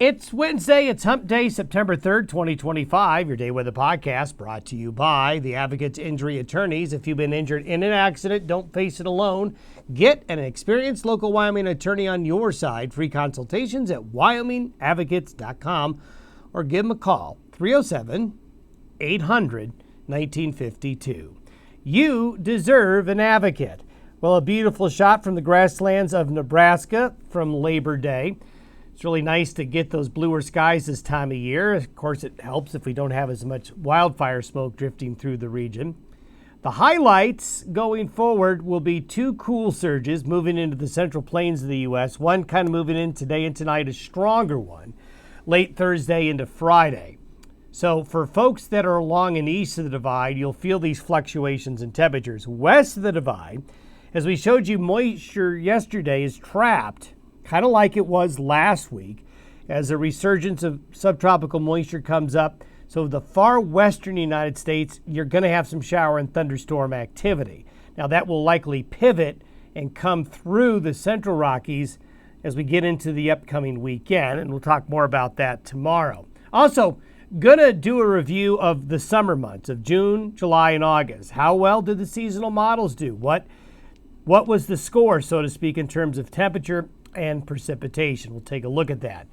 It's Wednesday, it's Hump Day, September 3rd, 2025. Your Day Weather podcast brought to you by the Advocates Injury Attorneys. If you've been injured in an accident, don't face it alone. Get an experienced local Wyoming attorney on your side. Free consultations at wyomingadvocates.com or give them a call, 307-800-1952. You deserve an advocate. Well, a beautiful shot from the grasslands of Nebraska from Labor Day. It's really nice to get those bluer skies this time of year. Of course, it helps if we don't have as much wildfire smoke drifting through the region. The highlights going forward will be two cool surges moving into the central plains of the U.S. One kind of moving in today and tonight, a stronger one, late Thursday into Friday. So for folks that are along and east of the divide, you'll feel these fluctuations in temperatures. West of the divide, as we showed you, moisture yesterday is trapped, kind of like it was last week, as a resurgence of subtropical moisture comes up. So the far western United States, you're going to have some shower and thunderstorm activity. Now that will likely pivot and come through the central Rockies as we get into the upcoming weekend, and we'll talk more about that tomorrow. Also, going to do a review of the summer months of June, July, and August. How well did the seasonal models do? What was the score, so to speak, in terms of temperature and precipitation? We'll take a look at that.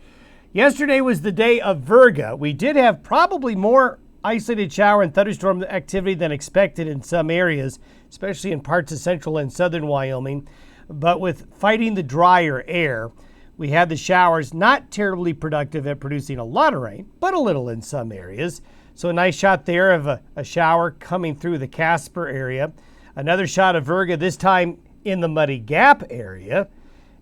Yesterday was the day of Virga. We did have probably more isolated shower and thunderstorm activity than expected in some areas, especially in parts of central and southern Wyoming. But with fighting the drier air, we had the showers not terribly productive at producing a lot of rain, but a little in some areas. So a nice shot there of a shower coming through the Casper area. Another shot of Virga, this time in the Muddy Gap area.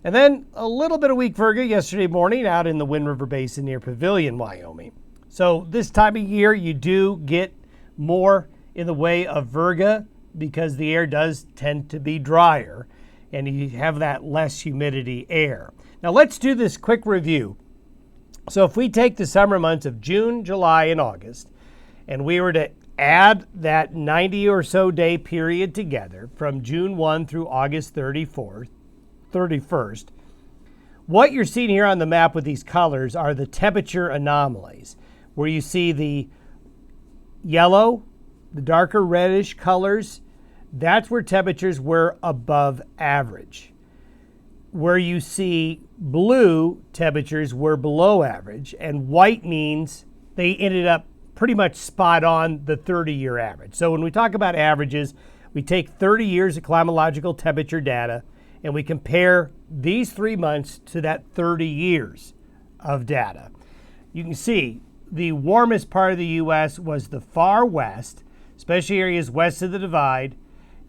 And then a little bit of weak Virga yesterday morning out in the Wind River Basin near Pavilion, Wyoming. So this time of year, you do get more in the way of Virga because the air does tend to be drier and you have that less humidity air. Now let's do this quick review. So if we take the summer months of June, July, and August, and we were to add that 90 or so day period together from June 1 through August 31st, what you're seeing here on the map with these colors are the temperature anomalies, where you see the yellow, the darker reddish colors. That's where temperatures were above average. Where you see blue, temperatures were below average, and white means they ended up pretty much spot on the 30-year average. So when we talk about averages, we take 30 years of climatological temperature data and we compare these 3 months to that 30 years of data. You can see the warmest part of the U.S. was the far west, especially areas west of the divide,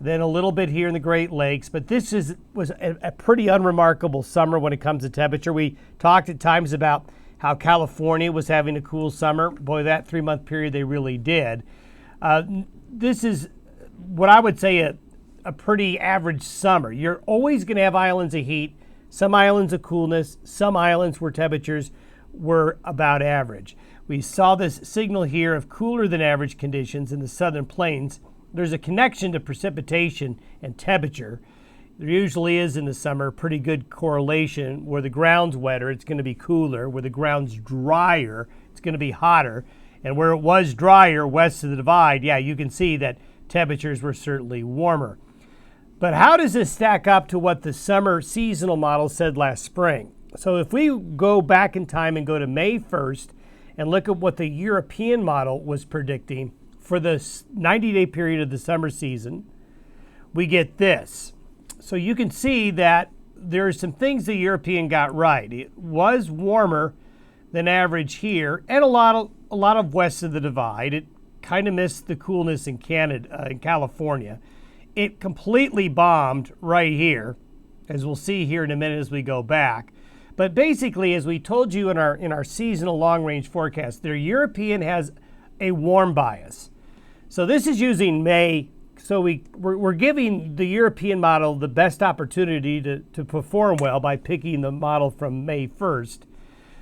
then a little bit here in the Great Lakes. But this was a pretty unremarkable summer when it comes to temperature. We talked at times about how California was having a cool summer. Boy, that 3-month period they really did. This is what I would say a pretty average summer. You're always going to have islands of heat, some islands of coolness, some islands where temperatures were about average. We saw this signal here of cooler than average conditions in the southern plains. There's a connection to precipitation and temperature. There usually is in the summer pretty good correlation. Where the ground's wetter, it's going to be cooler. Where the ground's drier, it's going to be hotter. And where it was drier west of the divide, yeah, you can see that temperatures were certainly warmer. But how does this stack up to what the summer seasonal model said last spring? So if we go back in time and go to May 1st and look at what the European model was predicting for the 90-day period of the summer season, we get this. So you can see that there are some things the European got right. It was warmer than average here and a lot of west of the divide. It kind of missed the coolness in Canada, in California. It completely bombed right here, as we'll see here in a minute as we go back. But basically, as we told you in our seasonal long-range forecast, their European has a warm bias. So this is using May. So we're giving the European model the best opportunity to perform well by picking the model from May 1st.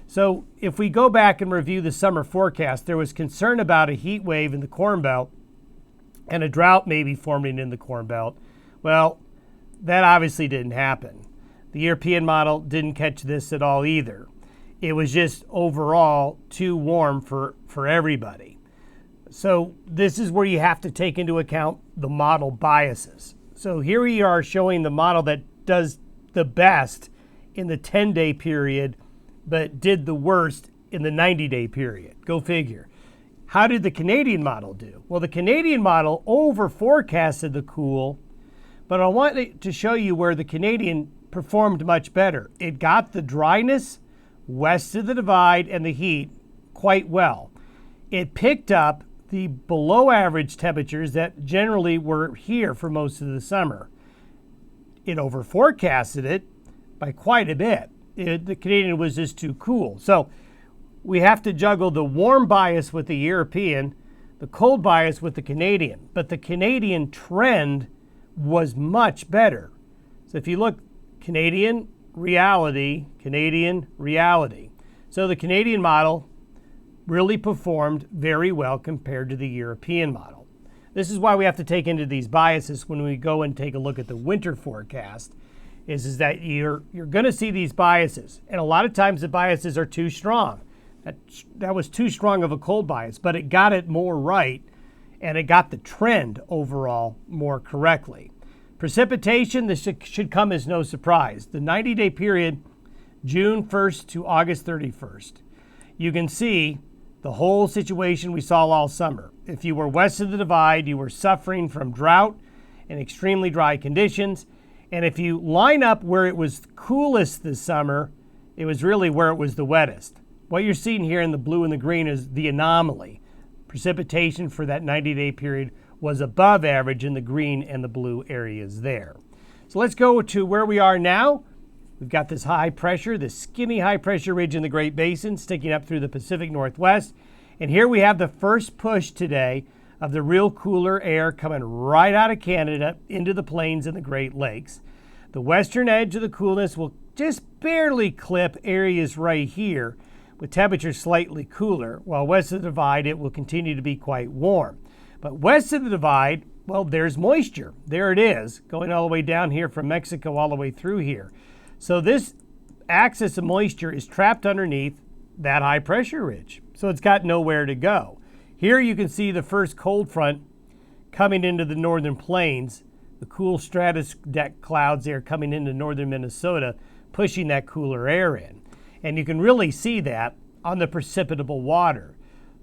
So if we go back and review the summer forecast, there was concern about a heat wave in the Corn Belt and a drought maybe forming in the Corn Belt. Well, that obviously didn't happen. The European model didn't catch this at all either. It was just overall too warm for everybody. So this is where you have to take into account the model biases. So here we are showing the model that does the best in the 10-day period, but did the worst in the 90-day period. Go figure. How did the Canadian model do? Well, the Canadian model over forecasted the cool, but I want to show you where the Canadian performed much better. It got the dryness west of the divide and the heat quite well. It picked up the below average temperatures that generally were here for most of the summer. It over forecasted it by quite a bit. The Canadian was just too cool. So we have to juggle the warm bias with the European, the cold bias with the Canadian. But the Canadian trend was much better. So if you look, Canadian reality, Canadian reality. So the Canadian model really performed very well compared to the European model. This is why we have to take into these biases when we go and take a look at the winter forecast, is that you're going to see these biases. And a lot of times the biases are too strong. That was too strong of a cold bias, but it got it more right, and it got the trend overall more correctly. Precipitation, this should come as no surprise. The 90-day period, June 1st to August 31st. You can see the whole situation we saw all summer. If you were west of the divide, you were suffering from drought and extremely dry conditions. And if you line up where it was coolest this summer, it was really where it was the wettest. What you're seeing here in the blue and the green is the anomaly. Precipitation for that 90-day period was above average in the green and the blue areas there. So let's go to where we are now. We've got this high pressure, this skinny high pressure ridge in the Great Basin sticking up through the Pacific Northwest. And here we have the first push today of the real cooler air coming right out of Canada into the plains and the Great Lakes. The western edge of the coolness will just barely clip areas right here with temperatures slightly cooler, while west of the divide it will continue to be quite warm. But west of the divide, well, there's moisture. There it is, going all the way down here from Mexico all the way through here. So this axis of moisture is trapped underneath that high pressure ridge. So it's got nowhere to go. Here you can see the first cold front coming into the northern plains, the cool stratus deck clouds there coming into northern Minnesota, pushing that cooler air in. And you can really see that on the precipitable water.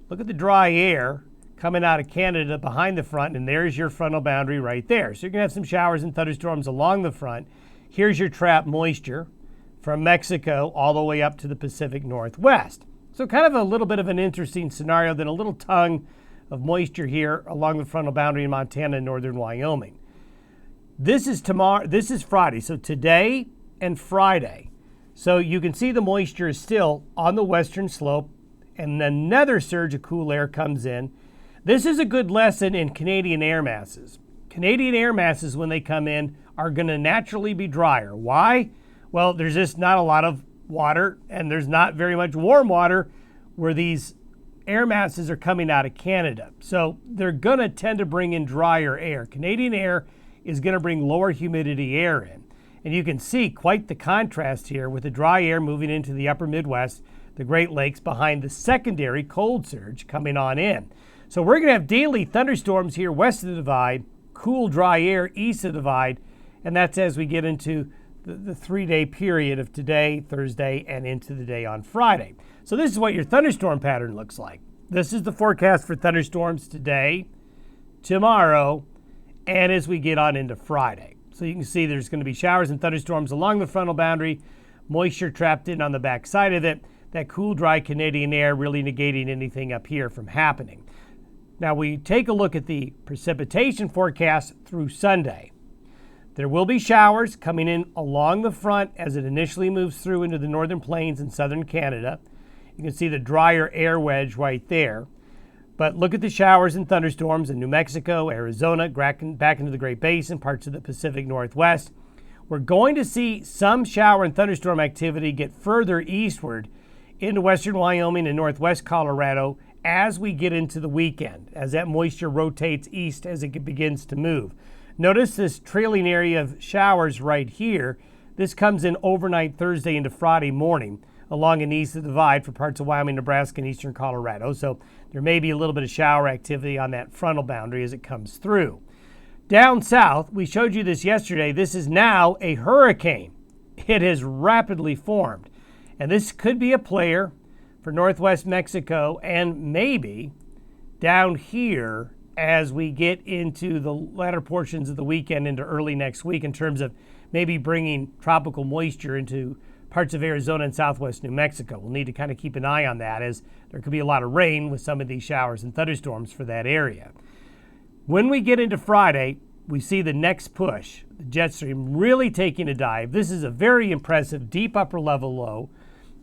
Look at the dry air coming out of Canada behind the front, and there's your frontal boundary right there. So you're going to have some showers and thunderstorms along the front. Here's your trapped moisture from Mexico all the way up to the Pacific Northwest. So kind of a little bit of an interesting scenario, then a little tongue of moisture here along the frontal boundary in Montana and northern Wyoming. This is Friday, so today and Friday. So you can see the moisture is still on the western slope, and another surge of cool air comes in. This is a good lesson in Canadian air masses. Canadian air masses, when they come in, are going to naturally be drier. Why? Well, there's just not a lot of water, and there's not very much warm water where these air masses are coming out of Canada. So they're going to tend to bring in drier air. Canadian air is going to bring lower humidity air in. And you can see quite the contrast here with the dry air moving into the upper Midwest, the Great Lakes, behind the secondary cold surge coming on in. So we're going to have daily thunderstorms here west of the divide, cool dry air east of the divide, and that's as we get into the 3-day period of today, Thursday, and into the day on Friday. So this is what your thunderstorm pattern looks like. This is the forecast for thunderstorms today, tomorrow, and as we get on into Friday. So you can see there's going to be showers and thunderstorms along the frontal boundary, moisture trapped in on the back side of it, that cool, dry Canadian air really negating anything up here from happening. Now we take a look at the precipitation forecast through Sunday. There will be showers coming in along the front as it initially moves through into the northern plains and southern Canada. You can see the drier air wedge right there. But look at the showers and thunderstorms in New Mexico, Arizona, back into the Great Basin, parts of the Pacific Northwest. We're going to see some shower and thunderstorm activity get further eastward into western Wyoming and northwest Colorado as we get into the weekend, as that moisture rotates east as it begins to move. Notice this trailing area of showers right here. This comes in overnight Thursday into Friday morning. along and east of the divide for parts of Wyoming, Nebraska, and eastern Colorado. So there may be a little bit of shower activity on that frontal boundary as it comes through. Down south, we showed you this yesterday. This is now a hurricane. It has rapidly formed. And this could be a player for northwest Mexico and maybe down here as we get into the latter portions of the weekend into early next week in terms of maybe bringing tropical moisture into parts of Arizona and southwest New Mexico. We'll need to kind of keep an eye on that as there could be a lot of rain with some of these showers and thunderstorms for that area. When we get into Friday, we see the next push, the jet stream really taking a dive. This is a very impressive deep upper level low.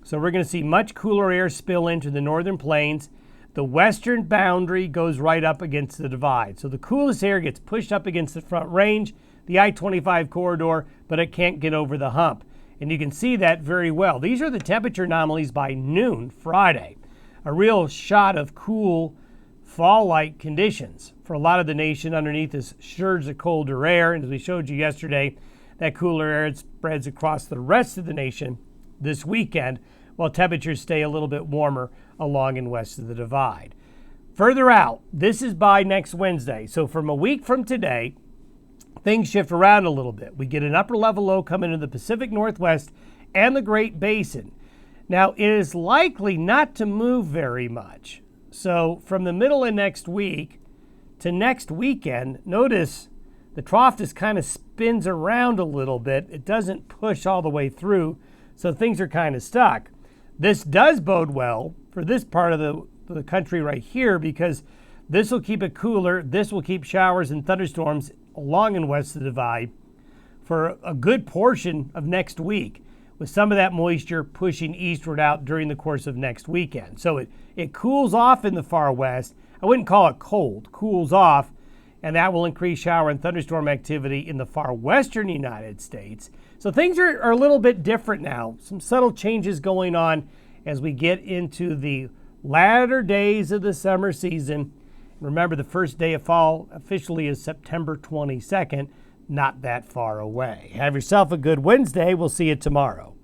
So we're going to see much cooler air spill into the northern plains. The western boundary goes right up against the divide. So the coolest air gets pushed up against the front range, the I-25 corridor, but it can't get over the hump. And you can see that very well. These are the temperature anomalies by noon Friday. A real shot of cool fall-like conditions for a lot of the nation underneath this surge of colder air. And as we showed you yesterday, that cooler air spreads across the rest of the nation this weekend, while temperatures stay a little bit warmer along and west of the divide. Further out, this is by next Wednesday. So from a week from today, things shift around a little bit. We get an upper level low coming into the Pacific Northwest and the Great Basin. Now, it is likely not to move very much. So from the middle of next week to next weekend, notice the trough just kind of spins around a little bit. It doesn't push all the way through. So things are kind of stuck. This does bode well for this part of the country right here because this will keep it cooler. This will keep showers and thunderstorms along and west of the divide for a good portion of next week, with some of that moisture pushing eastward out during the course of next weekend. So it cools off in the far west. I wouldn't call it cold, cools off, and that will increase shower and thunderstorm activity in the far western United States. So things are a little bit different now. Some subtle changes going on as we get into the latter days of the summer season. Remember, the first day of fall officially is September 22nd, not that far away. Have yourself a good Wednesday. We'll see you tomorrow.